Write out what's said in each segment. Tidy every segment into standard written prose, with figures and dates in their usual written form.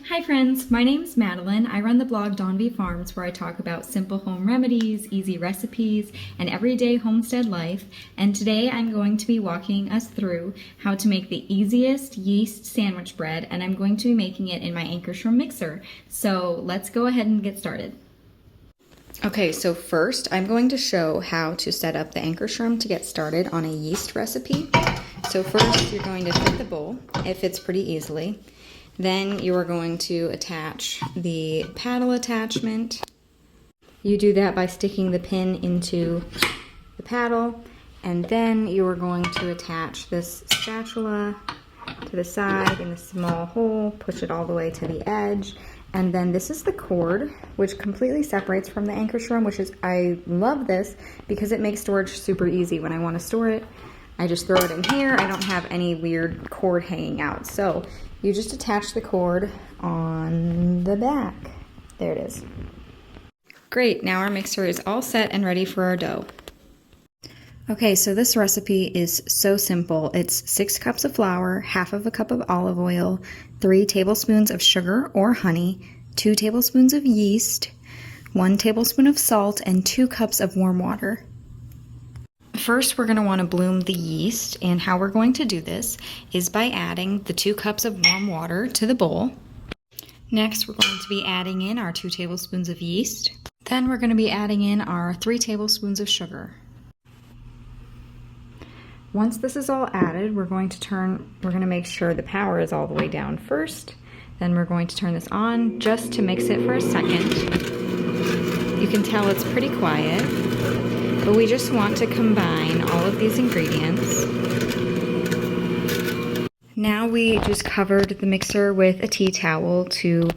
Hi friends, my name's Madeline. I run the blog Dawn V Farms where I talk about simple home remedies, easy recipes, and everyday homestead life. And today I'm going to be walking us through how to make the easiest yeast sandwich bread, and I'm going to be making it in my Ankarsrum mixer. So let's go ahead and get started. Okay, so first I'm going to show how to set up the Ankarsrum to get started on a yeast recipe. So first you're going to fit the bowl. It fits pretty easily. Then you are going to attach the paddle attachment. You do that by sticking the pin into the paddle, and then you are going to attach this spatula to the side in the small hole, push it all the way to the edge, and then this is the cord, which completely separates from the Ankarsrum, I love this because it makes storage super easy. When I want to store it, I just throw it in here. I don't have any weird cord hanging out. So you just attach the cord on the back. There it is. Great, now our mixer is all set and ready for our dough. Okay, so this recipe is so simple. It's 6 cups of flour, half of a cup of olive oil, 3 tablespoons of sugar or honey, 2 tablespoons of yeast, 1 tablespoon of salt, and 2 cups of warm water. First, we're going to want to bloom the yeast, and how we're going to do this is by adding the 2 cups of warm water to the bowl. Next, we're going to be adding in our 2 tablespoons of yeast. Then we're going to be adding in our 3 tablespoons of sugar. Once this is all added, we're going to make sure the power is all the way down first. Then we're going to turn this on just to mix it for a second. You can tell it's pretty quiet. But we just want to combine all of these ingredients. Now we just covered the mixer with a tea towel to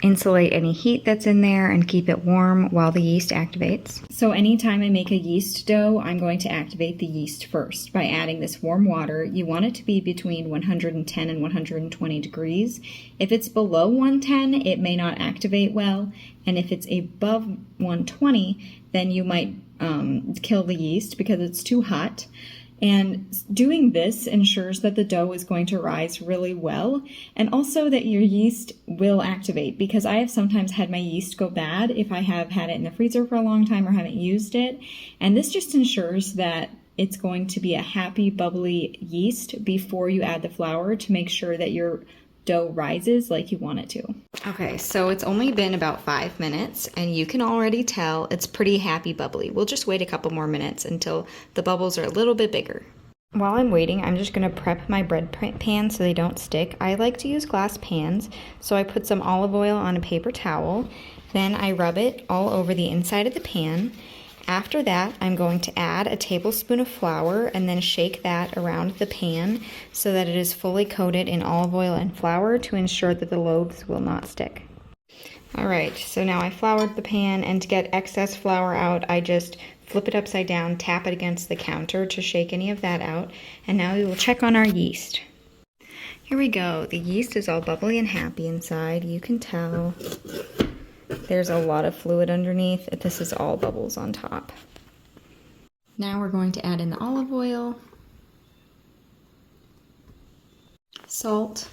insulate any heat that's in there and keep it warm while the yeast activates. So anytime I make a yeast dough, I'm going to activate the yeast first by adding this warm water. You want it to be between 110 and 120 degrees. If it's below 110, it may not activate well, and if it's above 120, then you might kill the yeast because it's too hot. And doing this ensures that the dough is going to rise really well, and also that your yeast will activate, because I have sometimes had my yeast go bad if I have had it in the freezer for a long time or haven't used it. And this just ensures that it's going to be a happy, bubbly yeast before you add the flour to make sure that your dough rises like you want it to. Okay, so it's only been about 5 minutes and you can already tell it's pretty happy bubbly. We'll just wait a couple more minutes until the bubbles are a little bit bigger. While I'm waiting, I'm just gonna prep my bread pan so they don't stick. I like to use glass pans, so I put some olive oil on a paper towel. Then I rub it all over the inside of the pan. After that, I'm going to add a tablespoon of flour and then shake that around the pan so that it is fully coated in olive oil and flour to ensure that the loaves will not stick. Alright, so now I floured the pan, and to get excess flour out, I just flip it upside down, tap it against the counter to shake any of that out, and now we will check on our yeast. Here we go. The yeast is all bubbly and happy inside. You can tell. There's a lot of fluid underneath. This is all bubbles on top. Now we're going to add in the olive oil, salt,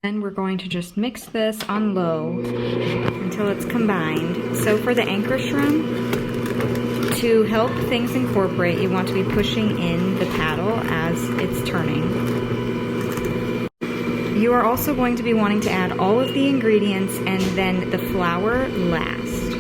then we're going to just mix this on low until it's combined. So for the Ankarsrum, to help things incorporate, you want to be pushing in the paddle as it's turning. You are also going to be wanting to add all of the ingredients and then the flour last.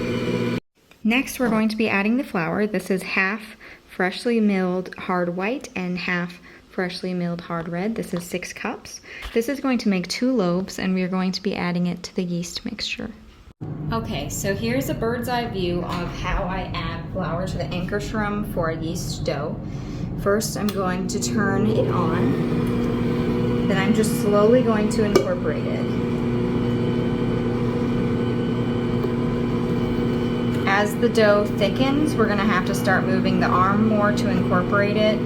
Next, we're going to be adding the flour. This is half freshly milled hard white and half freshly milled hard red. This is 6 cups. This is going to make 2 loaves, and we are going to be adding it to the yeast mixture. Okay, so here's a bird's eye view of how I add flour to the Ankarsrum for a yeast dough. First, I'm going to turn it on. Then I'm just slowly going to incorporate it. As the dough thickens, we're going to have to start moving the arm more to incorporate it.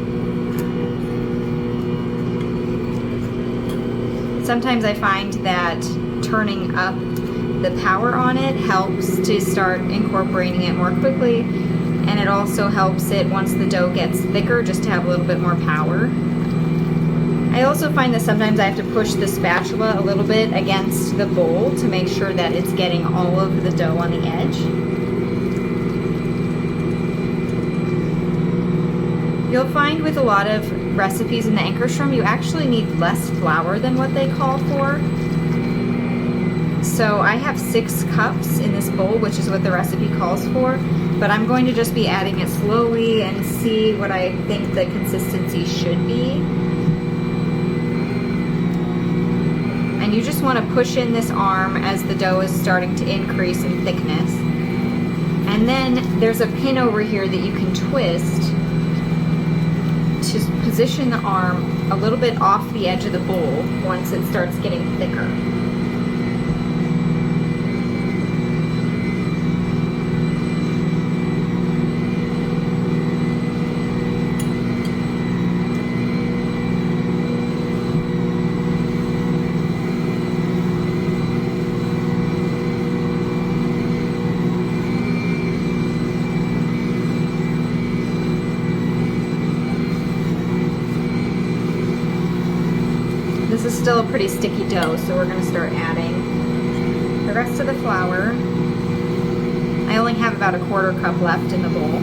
Sometimes I find that turning up the power on it helps to start incorporating it more quickly, and it also helps it once the dough gets thicker just to have a little bit more power. I also find that sometimes I have to push the spatula a little bit against the bowl to make sure that it's getting all of the dough on the edge. You'll find with a lot of recipes in the Ankarsrum, you actually need less flour than what they call for. So I have 6 cups in this bowl, which is what the recipe calls for, but I'm going to just be adding it slowly and see what I think the consistency should be. And you just want to push in this arm as the dough is starting to increase in thickness. And then there's a pin over here that you can twist to position the arm a little bit off the edge of the bowl once it starts getting thicker. This is still a pretty sticky dough, so we're going to start adding the rest of the flour. I only have about a 1/4 cup left in the bowl.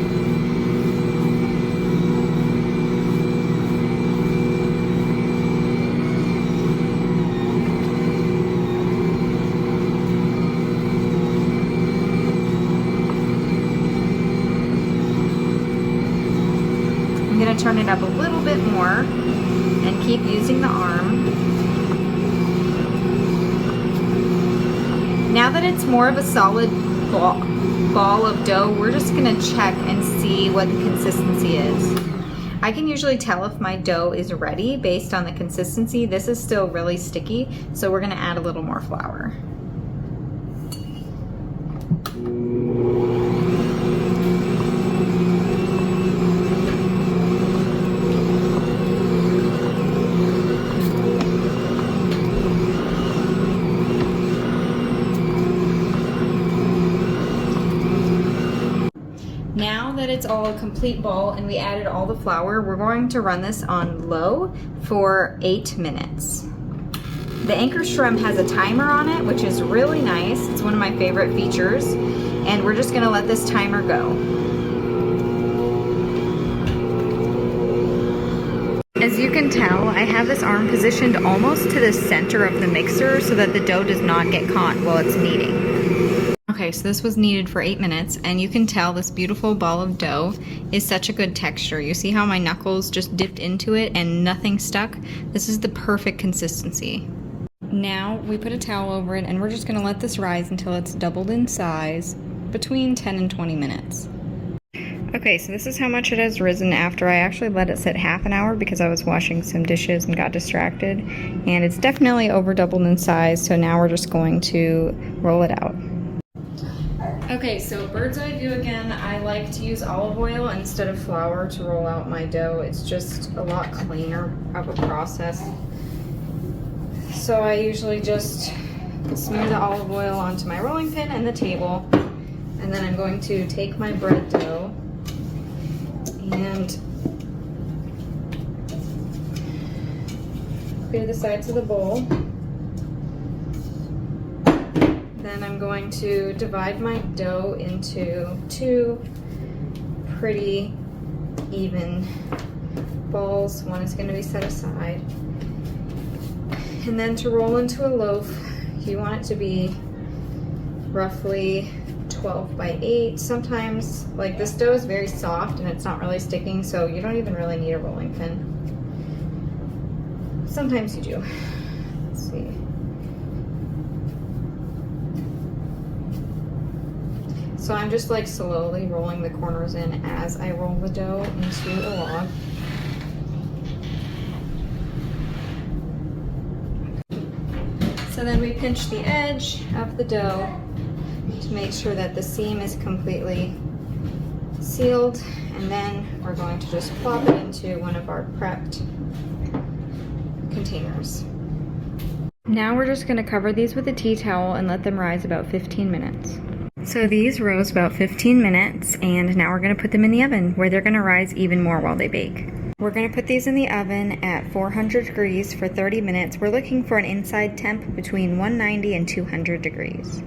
I'm going to turn it up a little bit more and keep using the arm. Now that it's more of a solid ball of dough, we're just gonna check and see what the consistency is. I can usually tell if my dough is ready based on the consistency. This is still really sticky, so we're gonna add a little more flour. Now that it's all a complete ball and we added all the flour, we're going to run this on low for 8 minutes. The Ankarsrum has a timer on it, which is really nice. It's one of my favorite features. And we're just gonna let this timer go. As you can tell, I have this arm positioned almost to the center of the mixer so that the dough does not get caught while it's kneading. Okay, so this was kneaded for 8 minutes, and you can tell this beautiful ball of dough is such a good texture. You see how my knuckles just dipped into it and nothing stuck? This is the perfect consistency. Now we put a towel over it, and we're just gonna let this rise until it's doubled in size, between 10 and 20 minutes. Okay, so this is how much it has risen after I actually let it sit half an hour because I was washing some dishes and got distracted. And it's definitely over doubled in size, so now we're just going to roll it out. Okay, so bird's eye view again. I like to use olive oil instead of flour to roll out my dough. It's just a lot cleaner of a process. So I usually just smear the olive oil onto my rolling pin and the table. And then I'm going to take my bread dough and clear the sides of the bowl. Then I'm going to divide my dough into 2 pretty even balls. One is going to be set aside. And then to roll into a loaf, you want it to be roughly 12 by 8. Sometimes, like this dough is very soft and it's not really sticking, so you don't even really need a rolling pin. Sometimes you do. Let's see. So I'm just like slowly rolling the corners in as I roll the dough into a log. So then we pinch the edge of the dough to make sure that the seam is completely sealed, and then we're going to just plop it into one of our prepped containers. Now we're just going to cover these with a tea towel and let them rise about 15 minutes. So these rose about 15 minutes, and now we're going to put them in the oven where they're going to rise even more while they bake. We're going to put these in the oven at 400 degrees for 30 minutes. We're looking for an inside temp between 190 and 200 degrees.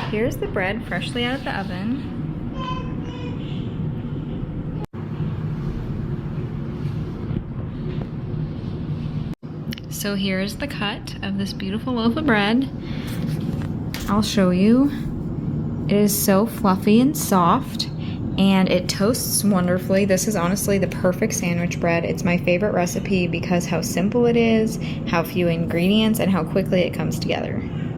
Here's the bread freshly out of the oven. So here's the cut of this beautiful loaf of bread. I'll show you. It is so fluffy and soft, and it toasts wonderfully. This is honestly the perfect sandwich bread. It's my favorite recipe because how simple it is, how few ingredients, and how quickly it comes together.